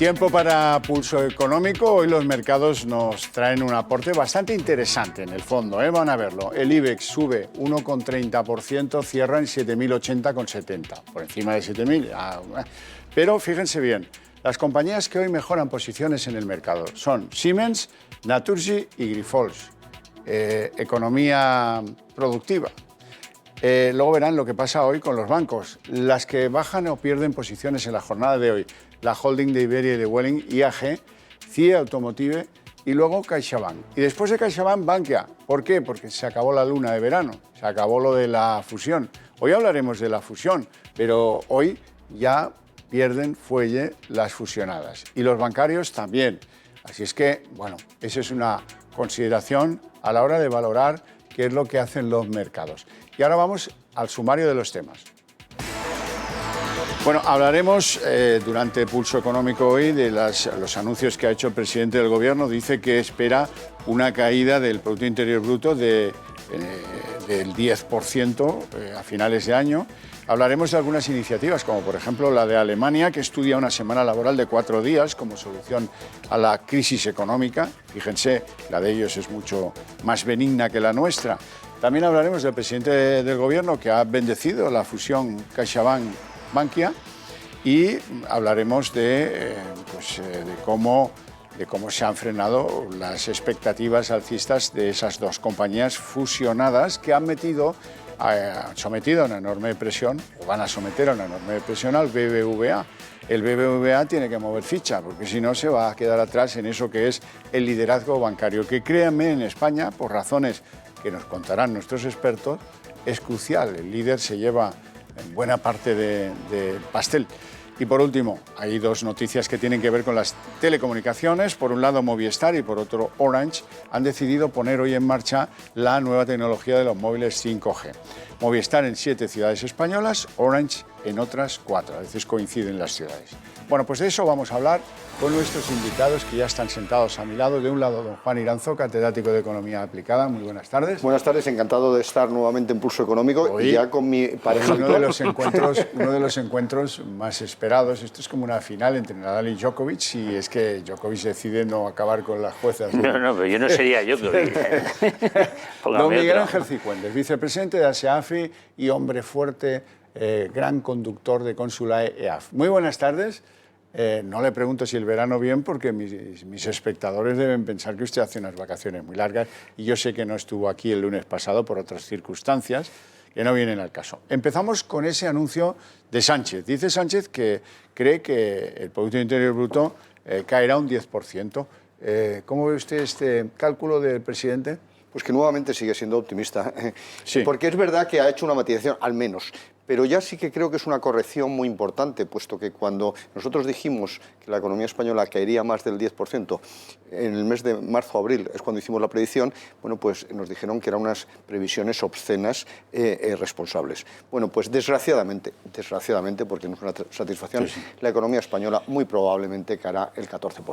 Tiempo para Pulso Económico. Hoy los mercados nos traen un aporte bastante interesante en el fondo, Van a verlo. El IBEX sube 1,30%, cierra en 7.080,70. Por encima de 7.000. Pero fíjense bien, las compañías que hoy mejoran posiciones en el mercado son Siemens, Naturgy y Grifols. Economía productiva. Luego verán lo que pasa hoy con los bancos. Las que bajan o pierden posiciones en la jornada de hoy. La holding de Iberia y de Vueling, IAG, CIE Automotive y luego CaixaBank. Y después de CaixaBank, Bankia. ¿Por qué? Porque se acabó la luna de verano, se acabó lo de la fusión. Hoy hablaremos de la fusión, pero hoy ya pierden fuelle las fusionadas. Y los bancarios también. Así es que, bueno, esa es una consideración a la hora de valorar qué es lo que hacen los mercados. Y ahora vamos al sumario de los temas. Bueno, hablaremos durante Pulso Económico hoy de los anuncios que ha hecho el presidente del Gobierno. Dice que espera una caída del Producto Interior Bruto del 10% a finales de año. Hablaremos de algunas iniciativas, como por ejemplo la de Alemania, que estudia una semana laboral de 4 días como solución a la crisis económica. Fíjense, la de ellos es mucho más benigna que la nuestra. También hablaremos del presidente del Gobierno, que ha bendecido la fusión CaixaBank-Bankia, y hablaremos de cómo se han frenado las expectativas alcistas de esas dos compañías fusionadas que han sometido a una enorme presión, o van a someter a una enorme presión al BBVA. El BBVA tiene que mover ficha, porque si no se va a quedar atrás en eso que es el liderazgo bancario, que créanme, en España, por razones que nos contarán nuestros expertos, es crucial. El líder se lleva en buena parte del pastel. Y por último, hay dos noticias que tienen que ver con las telecomunicaciones. Por un lado, Movistar y por otro, Orange han decidido poner hoy en marcha la nueva tecnología de los móviles 5G. Movistar en 7 ciudades españolas, Orange en otras 4. A veces coinciden las ciudades. Bueno, pues de eso vamos a hablar con nuestros invitados que ya están sentados a mi lado. De un lado, don Juan Iranzo, catedrático de Economía Aplicada. Muy buenas tardes. Buenas tardes, encantado de estar nuevamente en Pulso Económico. Hoy, y ya con mi pareja. Uno de los encuentros más esperados. Esto es como una final entre Nadal y Djokovic, y es que Djokovic decide no acabar con las juezas. No, pero yo no sería Djokovic. Don Miguel Ángel Cifuentes, vicepresidente de ASEAFI y hombre fuerte, gran conductor de Consulae EAF. Muy buenas tardes. No le pregunto si el verano bien, porque mis espectadores deben pensar que usted hace unas vacaciones muy largas, y yo sé que no estuvo aquí el lunes pasado por otras circunstancias que no vienen al caso. Empezamos con ese anuncio de Sánchez. Dice Sánchez que cree que el Producto Interior Bruto caerá un 10%. ¿Cómo ve usted este cálculo del presidente? Pues que nuevamente sigue siendo optimista. Sí. Porque es verdad que ha hecho una matización, al menos. Pero ya sí que creo que es una corrección muy importante, puesto que cuando nosotros dijimos que la economía española caería más del 10%, en el mes de marzo-abril es cuando hicimos la predicción, bueno, pues nos dijeron que eran unas previsiones obscenas e irresponsables. Bueno, pues desgraciadamente, porque no es una satisfacción, sí. La economía española muy probablemente caerá el 14%,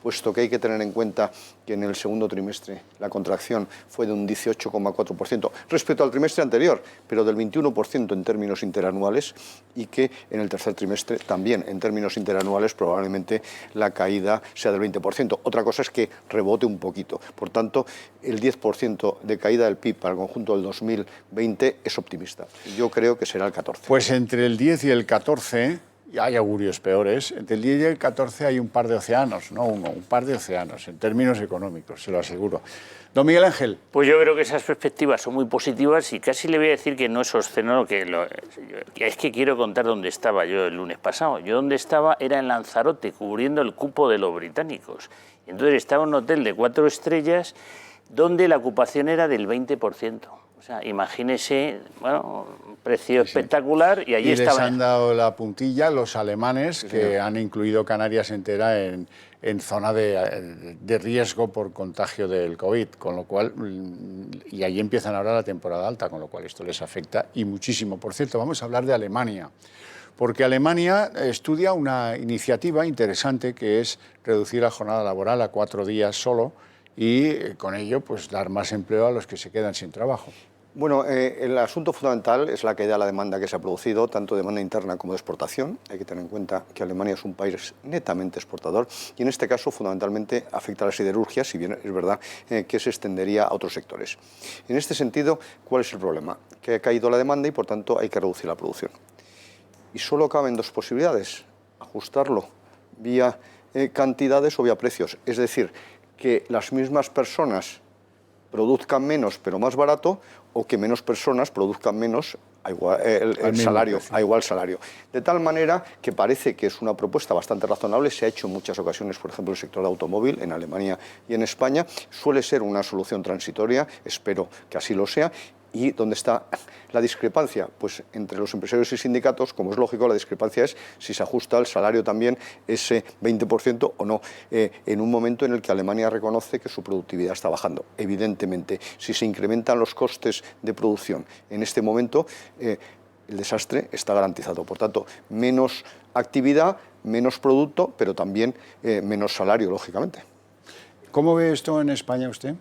puesto que hay que tener en cuenta que en el segundo trimestre la contracción fue de un 18,4% respecto al trimestre anterior, pero del 21% en términos interanuales, y que en el tercer trimestre también en términos interanuales probablemente la caída sea del 20%. Otra cosa es que rebote un poquito. Por tanto, el 10% de caída del PIB para el conjunto del 2020 es optimista. Yo creo que será el 14%. Pues entre el 10 y el 14... hay augurios peores. Entre el 10 y el 14 hay un par de océanos, no uno, un par de océanos, en términos económicos, se lo aseguro. Don Miguel Ángel. Pues yo creo que esas perspectivas son muy positivas, y casi le voy a decir que no es obsceno, es que quiero contar dónde estaba yo el lunes pasado. Yo donde estaba era en Lanzarote, cubriendo el cupo de los británicos. Entonces estaba en un hotel de 4 estrellas donde la ocupación era del 20%. O sea, imagínese, bueno, un precio espectacular, y allí estaban. Y les han dado la puntilla los alemanes, que han incluido Canarias entera en zona de riesgo por contagio del COVID, con lo cual, y ahí empiezan ahora la temporada alta, con lo cual esto les afecta y muchísimo. Por cierto, vamos a hablar de Alemania, porque Alemania estudia una iniciativa interesante, que es reducir la jornada laboral a 4 días solo, y con ello pues dar más empleo a los que se quedan sin trabajo. Bueno, el asunto fundamental es la caída de la demanda que se ha producido, tanto demanda interna como de exportación. Hay que tener en cuenta que Alemania es un país netamente exportador y en este caso fundamentalmente afecta a la siderurgia, si bien es verdad que se extendería a otros sectores. En este sentido, ¿cuál es el problema? Que ha caído la demanda y por tanto hay que reducir la producción. Y solo caben dos posibilidades: ajustarlo vía cantidades o vía precios. Es decir, que las mismas personas produzcan menos pero más barato, o que menos personas produzcan menos a igual, a igual salario. De tal manera que parece que es una propuesta bastante razonable, se ha hecho en muchas ocasiones, por ejemplo, en el sector automóvil, en Alemania y en España, suele ser una solución transitoria, espero que así lo sea. ¿Y dónde está la discrepancia? Pues entre los empresarios y sindicatos, como es lógico, la discrepancia es si se ajusta el salario también ese 20% o no, en un momento en el que Alemania reconoce que su productividad está bajando. Evidentemente, si se incrementan los costes de producción en este momento, el desastre está garantizado. Por tanto, menos actividad, menos producto, pero también menos salario, lógicamente. ¿Cómo ve esto en España usted?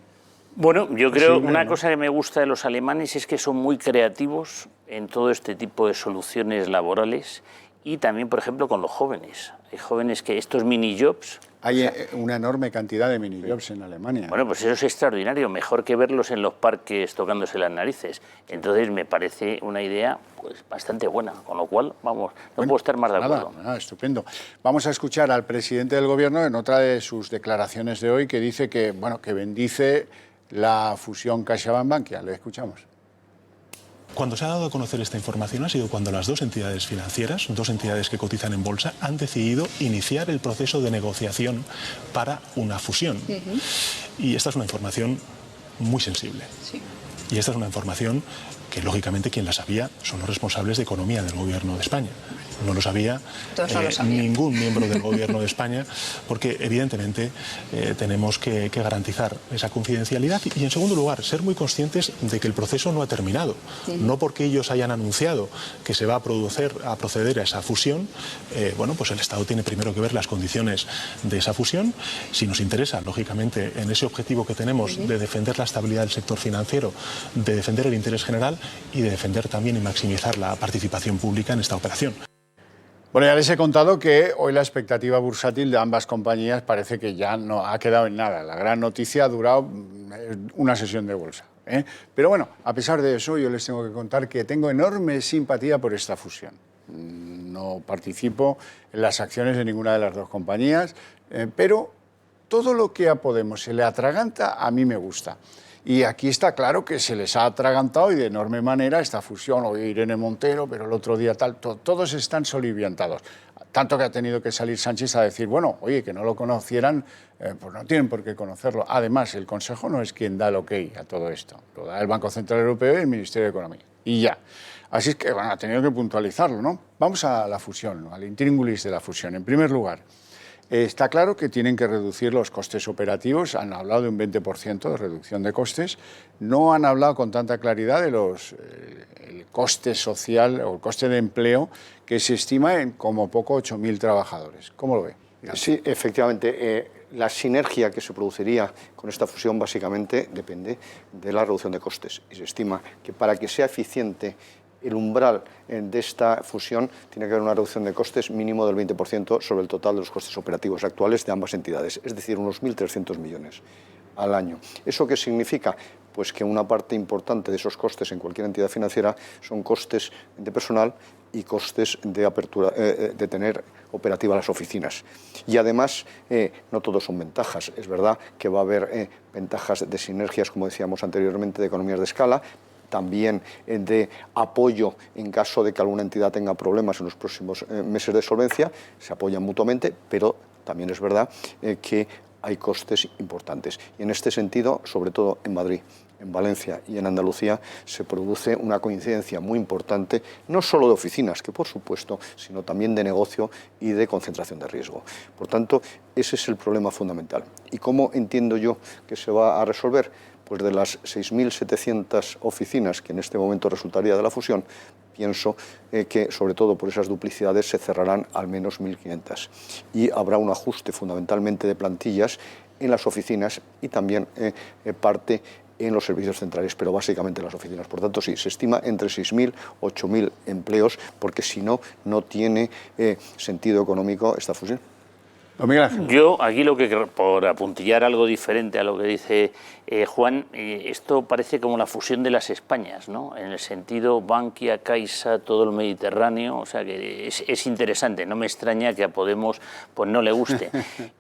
Bueno, yo creo que una cosa que me gusta de los alemanes es que son muy creativos en todo este tipo de soluciones laborales y también, por ejemplo, con los jóvenes. Hay jóvenes que estos mini-jobs... Hay una enorme cantidad de mini-jobs en Alemania. Bueno, pues eso es extraordinario, mejor que verlos en los parques tocándose las narices. Entonces me parece una idea pues bastante buena, con lo cual, vamos, no puedo estar más de acuerdo. Nada, estupendo. Vamos a escuchar al presidente del Gobierno en otra de sus declaraciones de hoy que dice que, bueno, que bendice la fusión CaixaBank-Bankia. Le escuchamos. Cuando se ha dado a conocer esta información ha sido cuando las dos entidades financieras, dos entidades que cotizan en bolsa, han decidido iniciar el proceso de negociación para una fusión. Y esta es una información muy sensible. Sí. Y esta es una información que, lógicamente, quien la sabía son los responsables de economía del Gobierno de España. No lo sabía ningún miembro del Gobierno de España, porque evidentemente tenemos que garantizar esa confidencialidad y, en segundo lugar, ser muy conscientes de que el proceso no ha terminado. No porque ellos hayan anunciado que se va a proceder a esa fusión, bueno, pues el Estado tiene primero que ver las condiciones de esa fusión. Si nos interesa, lógicamente, en ese objetivo que tenemos de defender la estabilidad del sector financiero, de defender el interés general y de defender también y maximizar la participación pública en esta operación. Bueno, ya les he contado que hoy la expectativa bursátil de ambas compañías parece que ya no ha quedado en nada. La gran noticia ha durado una sesión de bolsa, ¿eh? Pero bueno, a pesar de eso, yo les tengo que contar que tengo enorme simpatía por esta fusión. No participo en las acciones de ninguna de las dos compañías, pero todo lo que a Podemos se le atraganta, a mí me gusta. Y aquí está claro que se les ha atragantado y de enorme manera esta fusión, hoy Irene Montero, pero el otro día tal, todos están soliviantados. Tanto que ha tenido que salir Sánchez a decir, bueno, oye, que no lo conocieran, pues no tienen por qué conocerlo. Además, el Consejo no es quien da el ok a todo esto, lo da el Banco Central Europeo y el Ministerio de Economía. Y ya. Así es que, bueno, ha tenido que puntualizarlo, ¿no? Vamos a la fusión, al intríngulis de la fusión. En primer lugar, está claro que tienen que reducir los costes operativos, han hablado de un 20% de reducción de costes, no han hablado con tanta claridad de el coste social o el coste de empleo que se estima en como poco 8.000 trabajadores. ¿Cómo lo ve? Digamos. Sí, efectivamente. La sinergia que se produciría con esta fusión básicamente depende de la reducción de costes y se estima que para que sea eficiente el umbral de esta fusión tiene que haber una reducción de costes mínimo del 20% sobre el total de los costes operativos actuales de ambas entidades, es decir, unos 1.300 millones al año. ¿Eso qué significa? Pues que una parte importante de esos costes en cualquier entidad financiera son costes de personal y costes de apertura, de tener operativas las oficinas. Y además, no todos son ventajas. Es verdad que va a haber ventajas de sinergias, como decíamos anteriormente, de economías de escala, también de apoyo en caso de que alguna entidad tenga problemas en los próximos meses de solvencia, se apoyan mutuamente, pero también es verdad que hay costes importantes. Y en este sentido, sobre todo en Madrid, en Valencia y en Andalucía, se produce una coincidencia muy importante, no solo de oficinas, que por supuesto, sino también de negocio y de concentración de riesgo. Por tanto, ese es el problema fundamental. ¿Y cómo entiendo yo que se va a resolver? Pues de las 6.700 oficinas que en este momento resultaría de la fusión, pienso que, sobre todo por esas duplicidades, se cerrarán al menos 1.500. Y habrá un ajuste fundamentalmente de plantillas en las oficinas y también parte en los servicios centrales, pero básicamente en las oficinas. Por tanto, sí, se estima entre 6.000 y 8.000 empleos, porque si no, no tiene sentido económico esta fusión. Miguel Ángel. Yo aquí por apuntillar algo diferente a lo que dice Juan, esto parece como la fusión de las Españas, ¿no? En el sentido Bankia, Caixa, todo el Mediterráneo, o sea que es interesante, no me extraña que a Podemos pues no le guste.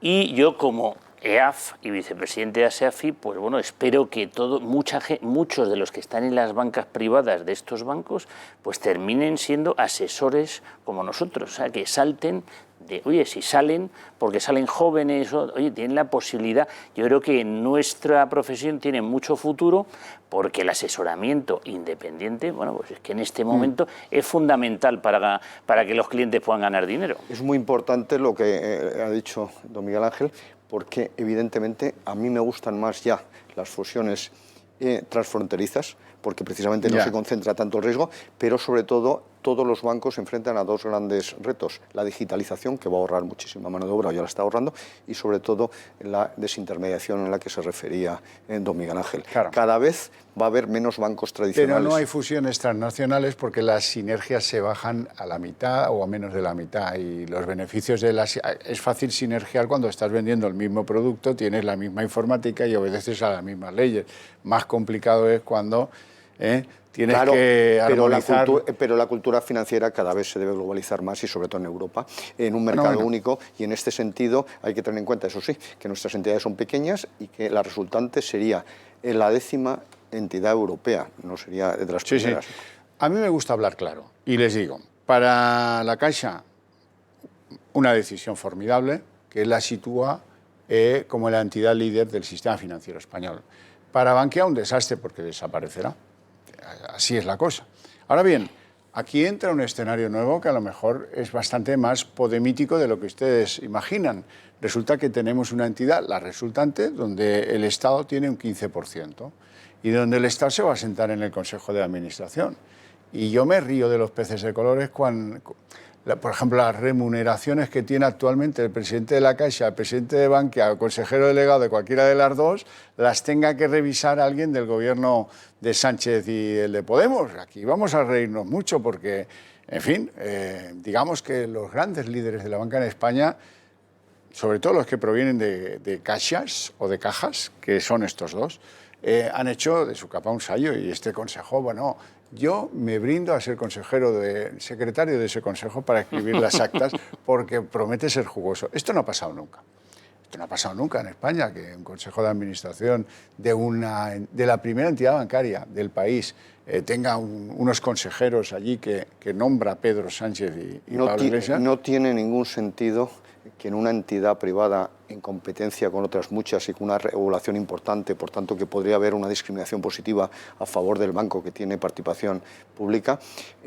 Y yo como EAF y vicepresidente de ASEAFI, pues bueno, espero que muchos de los que están en las bancas privadas de estos bancos, pues terminen siendo asesores como nosotros, o sea, que salten oye, si salen, porque salen jóvenes, oye, tienen la posibilidad. Yo creo que nuestra profesión tiene mucho futuro, porque el asesoramiento independiente, bueno, pues es que en este momento es fundamental para que los clientes puedan ganar dinero. Es muy importante lo que ha dicho don Miguel Ángel, porque evidentemente a mí me gustan más ya las fusiones transfronterizas, porque precisamente no se concentra tanto el riesgo, pero sobre todo todos los bancos se enfrentan a dos grandes retos: la digitalización, que va a ahorrar muchísima mano de obra, o ya la está ahorrando, y sobre todo la desintermediación en la que se refería don Miguel Ángel. Claro. Cada vez va a haber menos bancos tradicionales. Pero no hay fusiones transnacionales porque las sinergias se bajan a la mitad o a menos de la mitad, y los beneficios de las... Es fácil sinergiar cuando estás vendiendo el mismo producto, tienes la misma informática y obedeces a las mismas leyes. Más complicado es cuando tienes que armonizar... Pero la cultura financiera cada vez se debe globalizar más, y sobre todo en Europa, en un mercado único, y en este sentido hay que tener en cuenta, eso sí, que nuestras entidades son pequeñas y que la resultante sería la 10ª entidad europea, no sería de las primeras. Sí. A mí me gusta hablar claro, y les digo, para la Caixa, una decisión formidable que la sitúa como la entidad líder del sistema financiero español. Para Bankia, un desastre porque desaparecerá. Así es la cosa. Ahora bien, aquí entra un escenario nuevo que a lo mejor es bastante más podemítico de lo que ustedes imaginan. Resulta que tenemos una entidad, la resultante, donde el Estado tiene un 15% y donde el Estado se va a sentar en el Consejo de Administración. Y yo me río de los peces de colores cuando, por ejemplo, las remuneraciones que tiene actualmente el presidente de la Caixa, el presidente de Bankia, el consejero delegado de cualquiera de las dos, las tenga que revisar alguien del gobierno de Sánchez y el de Podemos. Aquí vamos a reírnos mucho porque, en fin, digamos que los grandes líderes de la banca en España, sobre todo los que provienen de caixas o de cajas, que son estos dos, han hecho de su capa un sayo, y este consejo, bueno, yo me brindo a ser secretario de ese consejo para escribir las actas, porque promete ser jugoso. Esto no ha pasado nunca. Esto no ha pasado nunca en España, que un consejo de administración de la primera entidad bancaria del país tenga unos consejeros allí que nombra Pedro Sánchez y Pablo Iglesias. No tiene ningún sentido que en una entidad privada en competencia con otras muchas y con una regulación importante, por tanto que podría haber una discriminación positiva a favor del banco que tiene participación pública,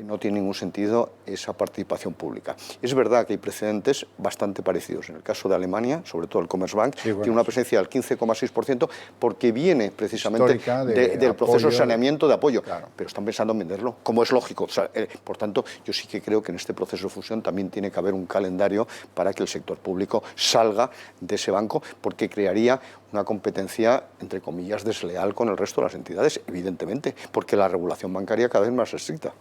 no tiene ningún sentido esa participación pública. Es verdad que hay precedentes bastante parecidos. En el caso de Alemania, sobre todo el Commerzbank, tiene una presencia del 15,6% porque viene precisamente del proceso de saneamiento de apoyo, pero están pensando en venderlo, como es lógico. O sea, por tanto, yo sí que creo que en este proceso de fusión también tiene que haber un calendario para que el sector público salga de ese banco, porque crearía una competencia, entre comillas, desleal con el resto de las entidades, evidentemente, porque la regulación bancaria cada vez más estricta.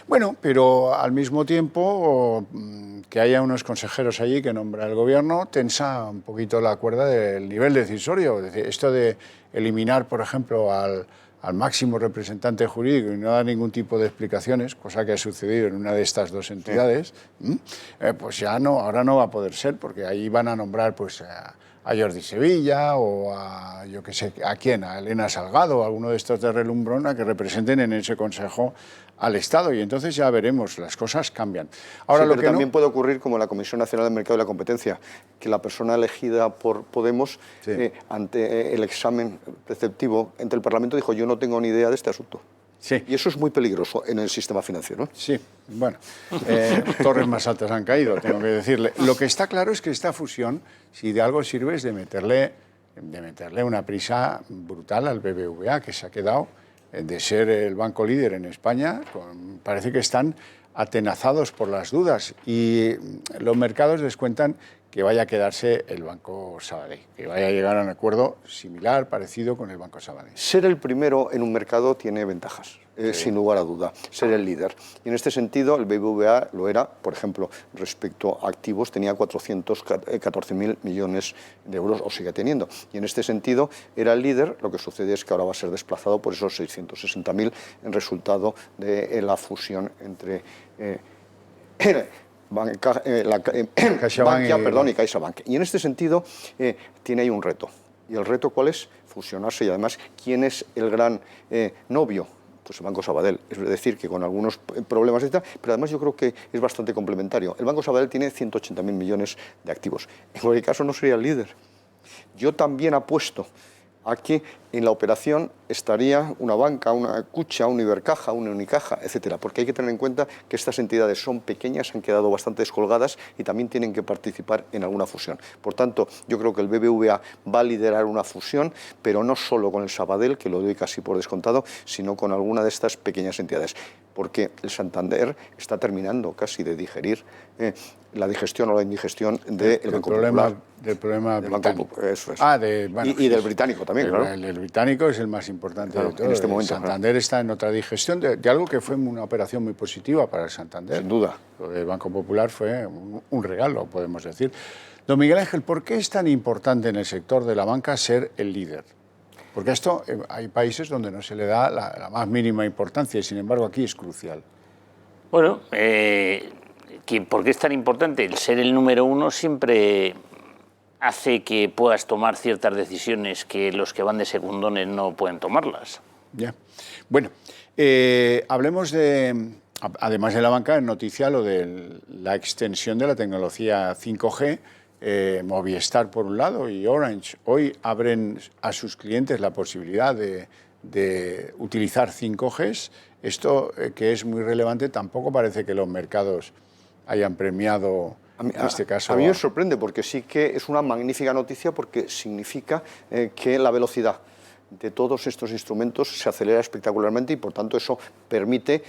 Bueno, pero al mismo tiempo que haya unos consejeros allí que nombra el gobierno, tensa un poquito la cuerda del nivel decisorio. Es decir, esto de eliminar, por ejemplo, al máximo representante jurídico y no dar ningún tipo de explicaciones, cosa que ha sucedido en una de estas dos entidades, pues ya no, ahora no va a poder ser, porque ahí van a nombrar pues a Jordi Sevilla o a, yo qué sé, ¿a quién? A Elena Salgado, a alguno de estos de relumbrón, a que representen en ese consejo al Estado, y entonces ya veremos, las cosas cambian. Ahora, sí, lo pero que también puede ocurrir como en la Comisión Nacional del Mercado y la Competencia, que la persona elegida por Podemos, ante el examen preceptivo entre el Parlamento, dijo: yo no tengo ni idea de este asunto. Sí. Y eso es muy peligroso en el sistema financiero. Sí, bueno, torres más altas han caído, tengo que decirle. Lo que está claro es que esta fusión, si de algo sirve, es de meterle una prisa brutal al BBVA, que se ha quedado de ser el banco líder en España. Parece que están atenazados por las dudas, y los mercados descuentan que vaya a quedarse el Banco Sabadell, que vaya a llegar a un acuerdo similar, parecido con el Banco Sabadell. Ser el primero en un mercado tiene ventajas, sin lugar a duda, ser el líder. Y en este sentido, el BBVA lo era, por ejemplo, respecto a activos, tenía 414.000 millones de euros, o sigue teniendo. Y en este sentido, era el líder. Lo que sucede es que ahora va a ser desplazado por esos 660.000 en resultado de la fusión entre Bankia y CaixaBank. Y en este sentido, tiene ahí un reto. ¿Y el reto cuál es? Fusionarse. Y además, ¿quién es el gran novio? Pues el Banco Sabadell. Es decir, que con algunos problemas, etc., pero además yo creo que es bastante complementario. El Banco Sabadell tiene 180.000 millones de activos. En cualquier caso, no sería el líder. Yo también apuesto a que en la operación estaría una banca, una Kutxa, una Ibercaja, una Unicaja, etcétera, porque hay que tener en cuenta que estas entidades son pequeñas, han quedado bastante descolgadas y también tienen que participar en alguna fusión. Por tanto, yo creo que el BBVA va a liderar una fusión, pero no solo con el Sabadell, que lo doy casi por descontado, sino con alguna de estas pequeñas entidades, porque el Santander está terminando casi de digerir la digestión o la indigestión del Banco Popular. Del problema británico. Eso es. Y del británico también, claro. El británico es el más importante de todo. En este momento, Santander está en otra digestión de algo que fue una operación muy positiva para el Santander. Sin duda. Lo del Banco Popular fue un regalo, podemos decir. Don Miguel Ángel, ¿por qué es tan importante en el sector de la banca ser el líder? Porque esto hay países donde no se le da la más mínima importancia y, sin embargo, aquí es crucial. Bueno, ¿por qué es tan importante? El ser el número uno siempre hace que puedas tomar ciertas decisiones que los que van de secundones no pueden tomarlas. Ya. Bueno, hablemos de, además de la banca, en noticia lo de la extensión de la tecnología 5G, Movistar por un lado y Orange. Hoy abren a sus clientes la posibilidad de utilizar 5G. Esto, que es muy relevante, tampoco parece que los mercados hayan premiado en este caso. A mí me sorprende porque sí que es una magnífica noticia porque significa que la velocidad de todos estos instrumentos se acelera espectacularmente y por tanto eso permite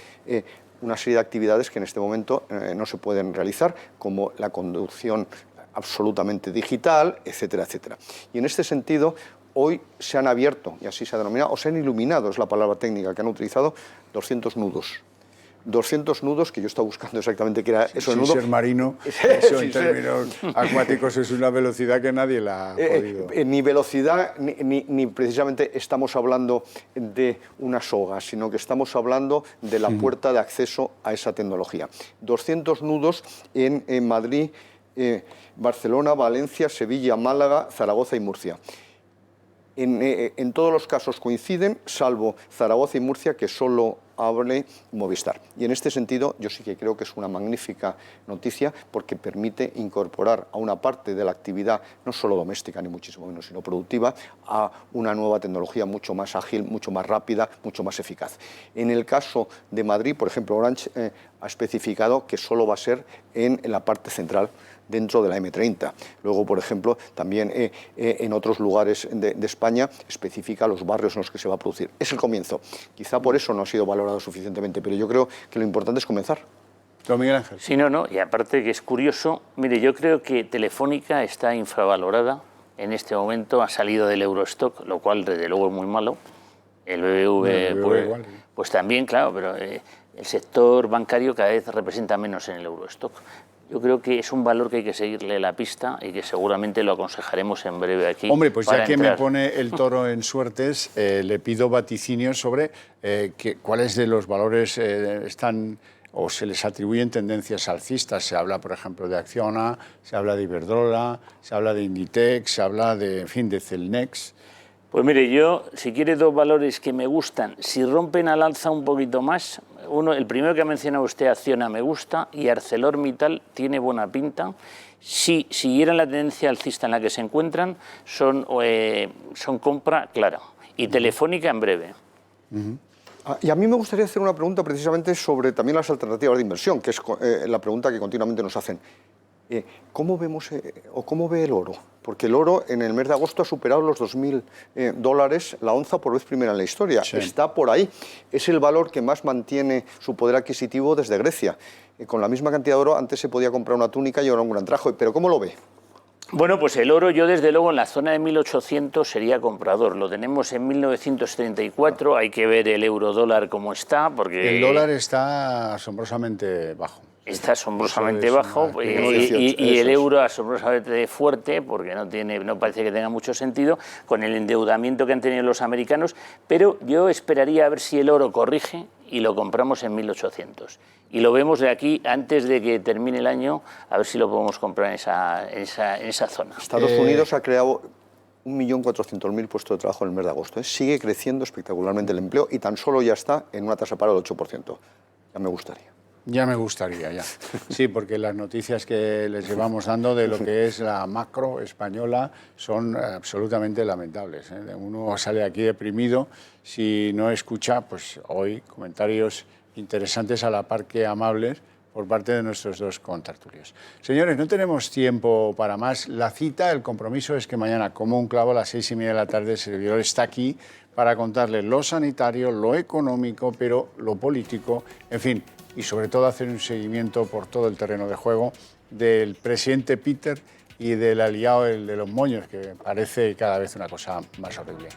una serie de actividades que en este momento no se pueden realizar, como la conducción absolutamente digital, etcétera, etcétera. Y en este sentido, hoy se han abierto, y así se ha denominado, o se han iluminado, es la palabra técnica que han utilizado, 200 nudos. 200 nudos, que yo estaba buscando exactamente qué era eso de nudo. Sin ser marino, eso en términos acuáticos es una velocidad que nadie la ha podido. Ni velocidad, ni precisamente estamos hablando de una soga, sino que estamos hablando de la puerta de acceso a esa tecnología. 200 nudos en Madrid, Barcelona, Valencia, Sevilla, Málaga, Zaragoza y Murcia. En todos los casos coinciden, salvo Zaragoza y Murcia, que solo hable Movistar. Y en este sentido yo sí que creo que es una magnífica noticia porque permite incorporar a una parte de la actividad, no solo doméstica ni muchísimo menos, sino productiva, a una nueva tecnología mucho más ágil, mucho más rápida, mucho más eficaz. En el caso de Madrid, por ejemplo, Orange ha especificado que solo va a ser en la parte central, dentro de la M30. Luego, por ejemplo, también en otros lugares de España especifica los barrios en los que se va a producir. Es el comienzo. Quizá por eso no ha sido valorado suficientemente, pero yo creo que lo importante es comenzar. Don Miguel Ángel. Sí, no, y aparte que es curioso, mire, yo creo que Telefónica está infravalorada en este momento, ha salido del Eurostock, lo cual desde luego es muy malo. El BBV, pues también, claro, pero el sector bancario cada vez representa menos en el Eurostock. Yo creo que es un valor que hay que seguirle la pista y que seguramente lo aconsejaremos en breve aquí. Hombre, pues ya que me pone el toro en suertes, le pido vaticinios sobre cuáles de los valores están o se les atribuyen tendencias alcistas. Se habla, por ejemplo, de Acciona, se habla de Iberdrola, se habla de Inditex, se habla de, en fin, de Celnex. Pues mire, yo, si quiere dos valores que me gustan, si rompen al alza un poquito más, el primero que ha mencionado usted, Acciona, me gusta, y ArcelorMittal tiene buena pinta. Si siguieran la tendencia alcista en la que se encuentran, son compra clara. Y Telefónica en breve. Y a mí me gustaría hacer una pregunta precisamente sobre también las alternativas de inversión, que es la pregunta que continuamente nos hacen. ¿Cómo vemos o cómo ve el oro? Porque el oro en el mes de agosto ha superado los $2.000 la onza por vez primera en la historia. Sí. Está por ahí. Es el valor que más mantiene su poder adquisitivo desde Grecia. Con la misma cantidad de oro antes se podía comprar una túnica y ahora un gran traje. ¿Pero cómo lo ve? Bueno, pues el oro yo desde luego en la zona de 1800 sería comprador. Lo tenemos en 1934, hay que ver el euro dólar cómo está, porque... El dólar está asombrosamente bajo. Está asombrosamente Eso es bajo y el euro asombrosamente fuerte, porque no parece que tenga mucho sentido, con el endeudamiento que han tenido los americanos, pero yo esperaría a ver si el oro corrige y lo compramos en 1800. Y lo vemos de aquí, antes de que termine el año, a ver si lo podemos comprar en esa zona. Estados Unidos ha creado 1.400.000 puestos de trabajo en el mes de agosto. Sigue creciendo espectacularmente el empleo y tan solo ya está en una tasa de paro del 8%. Ya me gustaría. Ya me gustaría, ya. Sí, porque las noticias que les llevamos dando de lo que es la macro española son absolutamente lamentables, ¿eh? Uno sale aquí deprimido si no escucha, pues hoy, comentarios interesantes a la par que amables por parte de nuestros dos contertulios. Señores, no tenemos tiempo para más. La cita, el compromiso es que mañana, como un clavo, a las 6:30 de la tarde, el servidor está aquí para contarles lo sanitario, lo económico, pero lo político, en fin, y sobre todo hacer un seguimiento por todo el terreno de juego del presidente Peter y del aliado, el de los moños, que parece cada vez una cosa más horrible.